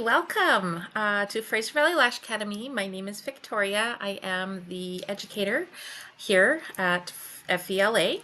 Welcome to Fraser Valley Lash Academy. My name is Victoria. I am the educator here at FVLA,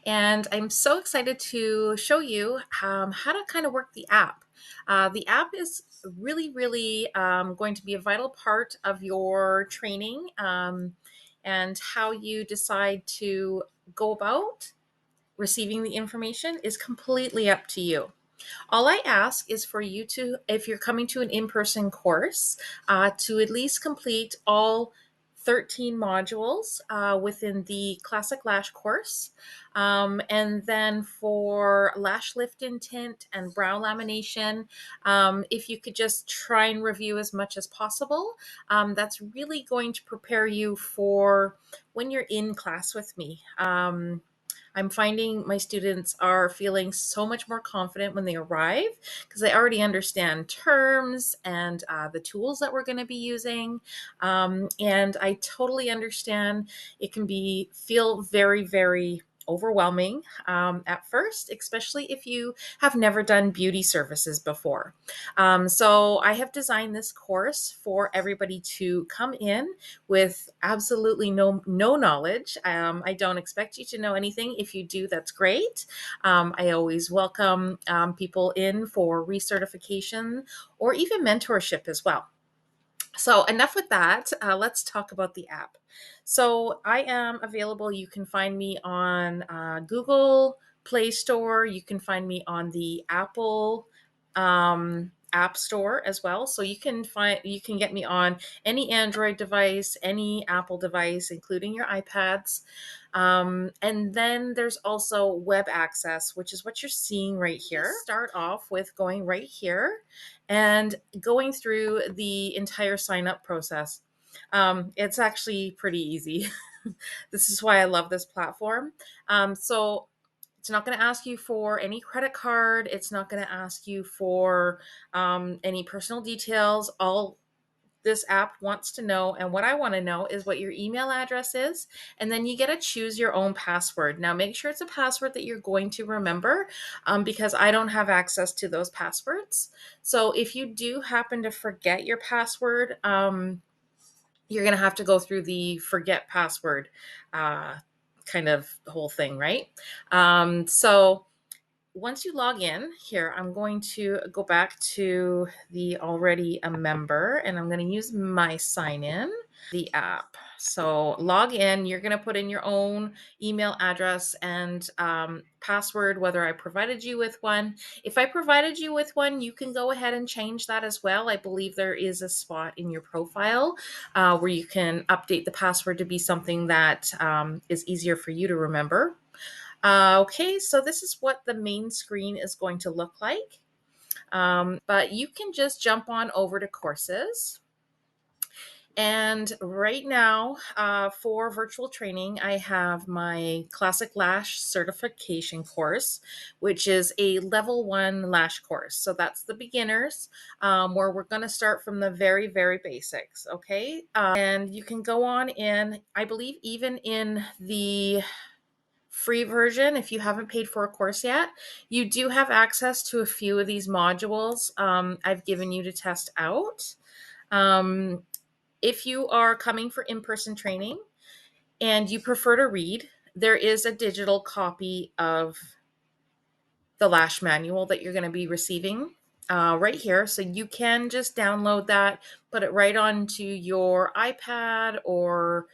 and I'm so excited to show you how to kind of work the app. The app is really going to be a vital part of your training, and how you decide to go about receiving the information is completely up to you. All I ask is for you to, if you're coming to an in-person course, to at least complete all 13 modules within the Classic Lash course. And then for lash lift and tint and brow lamination, if you could just try and review as much as possible, that's really going to prepare you for when you're in class with me. I'm finding my students are feeling so much more confident when they arrive because they already understand terms and the tools that we're going to be using. And I totally understand it can feel very overwhelming at first, especially if you have never done beauty services before. So I have designed this course for everybody to come in with absolutely no knowledge. I don't expect you to know anything. If you do, that's great. I always welcome people in for recertification or even mentorship as well. So enough with that. Let's talk about the app. So I am available. You can find me on Google Play Store. You can find me on the Apple App Store as well. So you can get me on any Android device, any Apple device, including your iPads. And then there's also web access, which is what you're seeing right here. Start off with going right here and going through the entire sign up process. It's actually pretty easy. This is why I love this platform. So it's not going to ask you for any credit card. It's not going to ask you for any personal details. All this app wants to know, and what I want to know, is what your email address is, and then you get to choose your own password. Now make sure it's a password that you're going to remember, because I don't have access to those passwords. So if you do happen to forget your password, you're going to have to go through the forget password kind of whole thing, right? So once you log in here, I'm going to go back to the already a member, and I'm going to use my sign in the app. So log in, you're going to put in your own email address and password, whether I provided you with one. If I provided you with one, you can go ahead and change that as well. I believe there is a spot in your profile where you can update the password to be something that is easier for you to remember. Okay, so this is what the main screen is going to look like. But you can just jump on over to courses. And right now, for virtual training, I have my Classic Lash certification course, which is a level 1 lash course. So that's the beginners, where we're going to start from the very basics. Okay. And you can go on in, I believe, even in the free version, if you haven't paid for a course yet, you do have access to a few of these modules I've given you to test out. Um, if you are coming for in-person training and you prefer to read, there is a digital copy of the lash manual that you're going to be receiving right here. So you can just download that, put it right onto your iPad or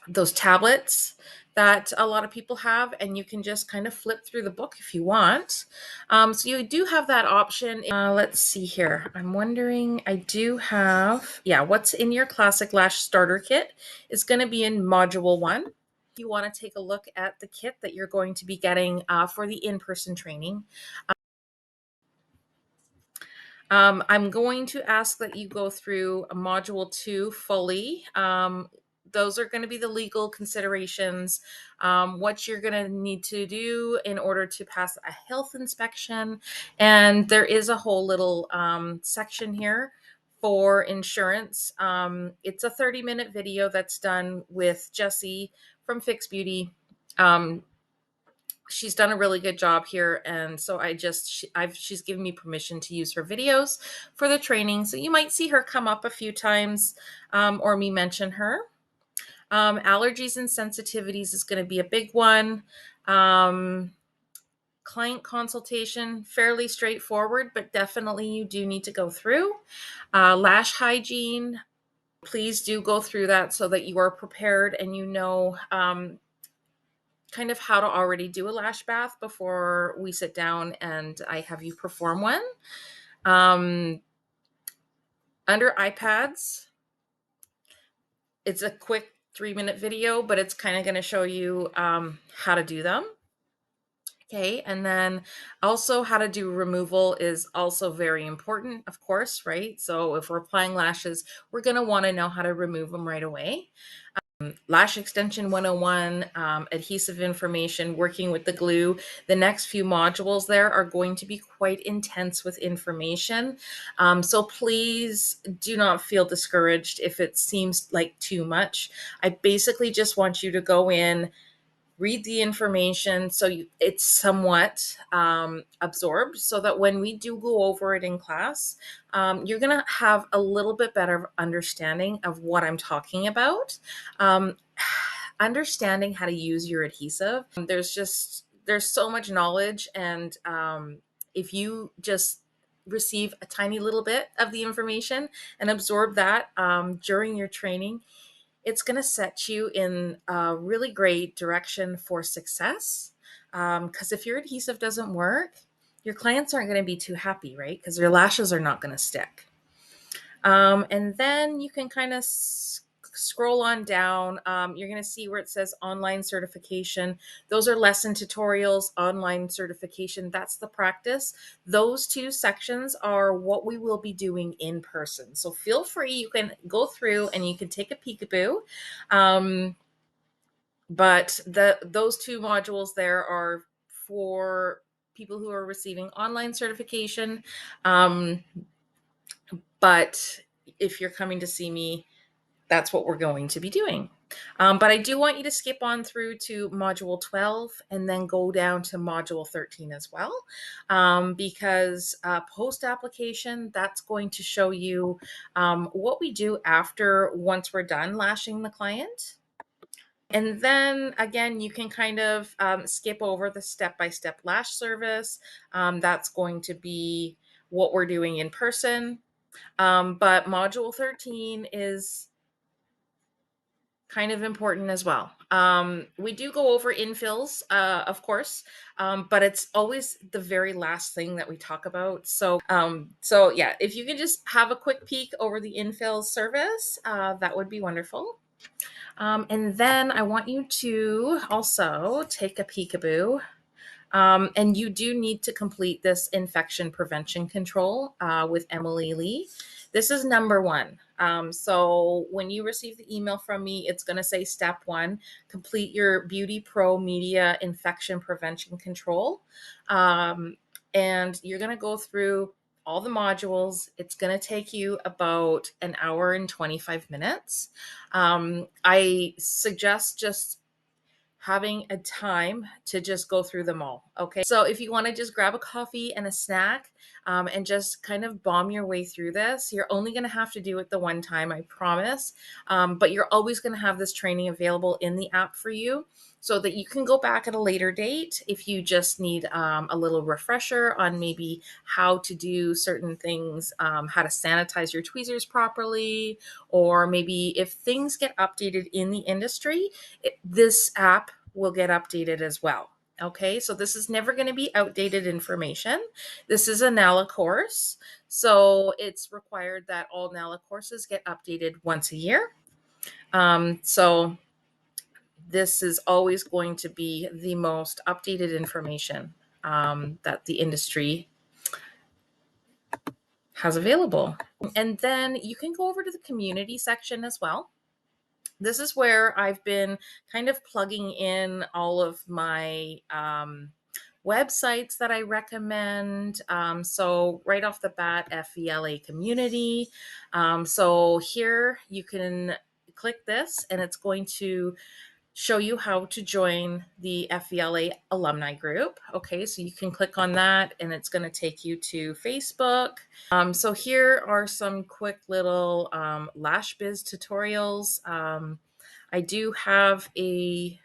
those tablets that a lot of people have, and you can just kind of flip through the book if you want. So you do have that option. Let's see here. I'm wondering, I do have, yeah, what's in your Classic Lash Starter Kit is going to be in Module 1. If you want to take a look at the kit that you're going to be getting for the in-person training, I'm going to ask that you go through Module 2 fully. Those are going to be the legal considerations, what you're going to need to do in order to pass a health inspection. And there is a whole little section here for insurance. It's a 30-minute video that's done with Jessie from Fix Beauty. she's done a really good job here, and so she's given me permission to use her videos for the training. So you might see her come up a few times, or me mention her. Allergies and sensitivities is going to be a big one. Client consultation, fairly straightforward, but definitely you do need to go through. Lash hygiene, please do go through that so that you are prepared and you know kind of how to already do a lash bath before we sit down and I have you perform one. Um, Under iPads, it's a quick 3-minute video, but it's kind of going to show you how to do them. Okay, and then also how to do removal is also very important, of course, right? So if we're applying lashes, we're going to want to know how to remove them right away. Lash extension 101, adhesive information, working with the glue. The next few modules there are going to be quite intense with information. So please do not feel discouraged if it seems like too much. I basically just want you to go in, read the information so it's somewhat absorbed, so that when we do go over it in class, you're going to have a little bit better understanding of what I'm talking about. Um, Understanding how to use your adhesive. There's so much knowledge, and if you just receive a tiny little bit of the information and absorb that during your training, it's going to set you in a really great direction for success. Because if your adhesive doesn't work, your clients aren't going to be too happy, right? Because their lashes are not going to stick. And then you can kind of scroll on down. You're going to see where it says online certification. Those are lesson tutorials. Online certification, that's the practice. Those two sections are what we will be doing in person. So feel free, you can go through and you can take a peekaboo. But those two modules there are for people who are receiving online certification. But if you're coming to see me, that's what we're going to be doing. But I do want you to skip on through to module 12 and then go down to module 13 as well, because post application, that's going to show you what we do after once we're done lashing the client. And then again, you can kind of skip over the step-by-step lash service. That's going to be what we're doing in person. But module 13 is kind of important as well. We do go over infills, of course, but it's always the very last thing that we talk about. So yeah, if you can just have a quick peek over the infill service, that would be wonderful. And then I want you to also take a peekaboo. And you do need to complete this infection prevention control with Emily Lee. This is number one. So when you receive the email from me, it's going to say step 1, complete your Beauty Pro Media infection prevention control. And you're going to go through all the modules. It's going to take you about an hour and 25 minutes. I suggest just having a time to just go through them all. Okay. So if you want to just grab a coffee and a snack and just kind of bomb your way through this, you're only going to have to do it the one time, I promise. But you're always going to have this training available in the app for you so that you can go back at a later date if you just need a little refresher on maybe how to do certain things, how to sanitize your tweezers properly, or maybe if things get updated in the industry, this app will get updated as well. Okay, so this is never going to be outdated information. This is a NALA course, so it's required that all NALA courses get updated once a year. So this is always going to be the most updated information that the industry has available. And then you can go over to the community section as well. This is where I've been kind of plugging in all of my websites that I recommend. So right off the bat, FVLA community. So here you can click this and it's going to show you how to join the FVLA alumni group. Okay, so you can click on that and it's going to take you to Facebook. So here are some quick little Lash Biz tutorials. I do have a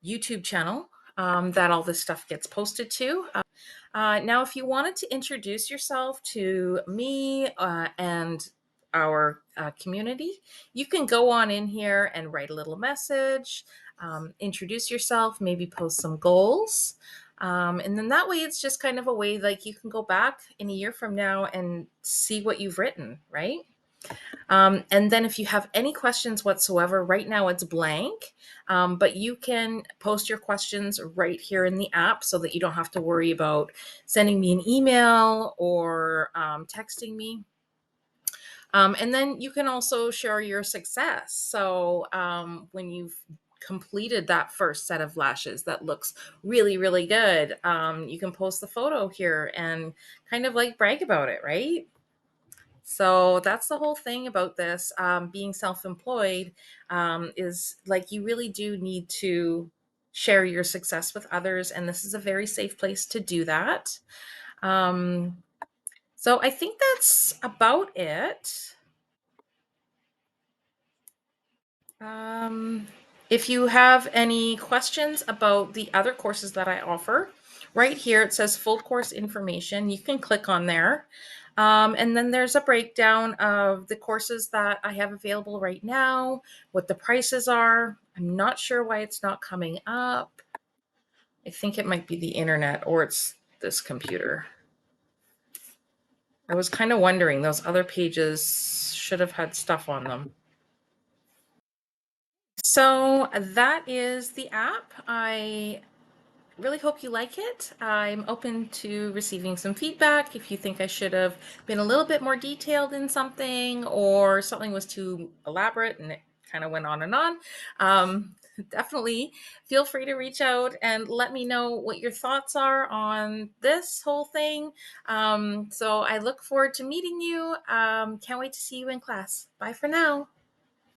YouTube channel that all this stuff gets posted to. Now, if you wanted to introduce yourself to me and our community, you can go on in here and write a little message, introduce yourself, maybe post some goals. And then that way it's just kind of a way like you can go back in a year from now and see what you've written, right? And then if you have any questions whatsoever, right now it's blank, but you can post your questions right here in the app so that you don't have to worry about sending me an email or texting me. And then you can also share your success. So when you've completed that first set of lashes that looks really, really good, you can post the photo here and kind of like brag about it, right? So that's the whole thing about this. Being self-employed is like you really do need to share your success with others, and this is a very safe place to do that. Um, so I think that's about it. Um, if you have any questions about the other courses that I offer, right here it says full course information. You can click on there. And then there's a breakdown of the courses that I have available right now, what the prices are. I'm not sure why it's not coming up. I think it might be the internet or it's this computer. I was kind of wondering, those other pages should have had stuff on them. So that is the app. I really hope you like it. I'm open to receiving some feedback if you think I should have been a little bit more detailed in something or something was too elaborate and it kind of went on and on. Definitely feel free to reach out and let me know what your thoughts are on this whole thing. So I look forward to meeting you. Can't wait to see you in class. Bye for now.